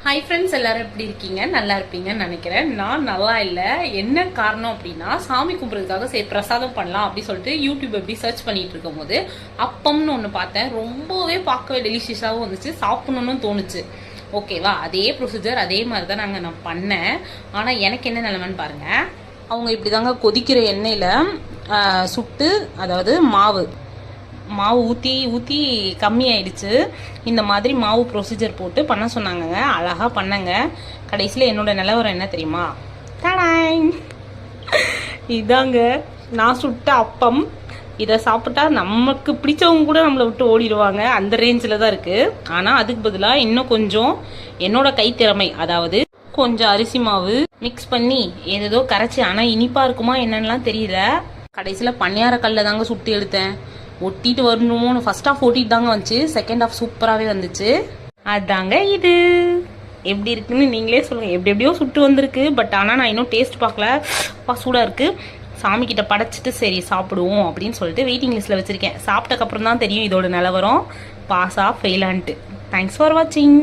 Hi friends, எல்லாரும் எப்படி இருக்கீங்க? நல்லா இருப்பீங்கன்னு நினைக்கிறேன். நான் நல்லா இல்லை. என்ன காரணம் அப்படின்னா, சாமி கும்பிட்றதுக்காக சரி பிரசாதம் பண்ணலாம் அப்படின்னு சொல்லிட்டு யூடியூப் எப்படி சர்ச் பண்ணிட்டு இருக்கும் போது அப்பம்னு ஒன்று பார்த்தேன். ரொம்பவே பார்க்கவே டெலிஷியஸாகவும் வந்துச்சு, சாப்பிடணும்னு தோணுச்சு. ஓகேவா, அதே ப்ரொசீஜர் அதே மாதிரி தான் நான் பண்ணேன். ஆனால் எனக்கு என்ன நிலைமைன்னு பாருங்க. அவங்க இப்படி தாங்க கொதிக்கிற எண்ணெயில் சுட்டு, அதாவது மாவு ஊற்றி ஊற்றி கம்மியாயிடுச்சு. இந்த மாதிரி மாவு ப்ரொசீஜர் போட்டு பண்ண சொன்னாங்கங்க. அழகாக பண்ணங்க. கடைசியில் என்னோட நிலவரம் என்ன தெரியுமா? இதாங்க நான் சுட்ட அப்பம். இதை சாப்பிட்டா நமக்கு பிடிச்சவங்க கூட நம்மளை விட்டு ஓடிடுவாங்க, அந்த ரேஞ்சில் தான் இருக்குது. ஆனால் அதுக்கு பதிலாக இன்னும் கொஞ்சம் என்னோட கைத்திறமை, அதாவது கொஞ்சம் அரிசி மாவு மிக்ஸ் பண்ணி ஏதோ கரைச்சி, ஆனால் இனிப்பாக இருக்குமா என்னன்னுலாம் தெரியல. கடைசியில் பணியார கல்ல தாங்க சுட்டு எடுத்தேன். ஒட்டிட்டு வரணுமோன்னு ஃபர்ஸ்ட் ஹாஃப் ஒட்டிட்டு தாங்க வந்துச்சு, செகண்ட் ஹாஃப் சூப்பராகவே வந்துச்சு. அதாங்க இது எப்படி இருக்குன்னு நீங்களே சொல்லுங்கள். எப்படியோ சுட்டு வந்திருக்கு, பட் ஆனால் நான் இன்னும் டேஸ்ட் பார்க்கல. சூடாக இருக்குது. சாமிக்கிட்ட படைச்சிட்டு சரி சாப்பிடுவோம் அப்படின்னு சொல்லிட்டு வெயிட்டிங் லிஸ்ட்டில் வச்சுருக்கேன். சாப்பிட்டக்கப்புறம் தான் தெரியும் இதோட நிலவரம், பாஸா ஃபெயிலான்ட்டு. தேங்க்ஸ் ஃபார் வாட்சிங்.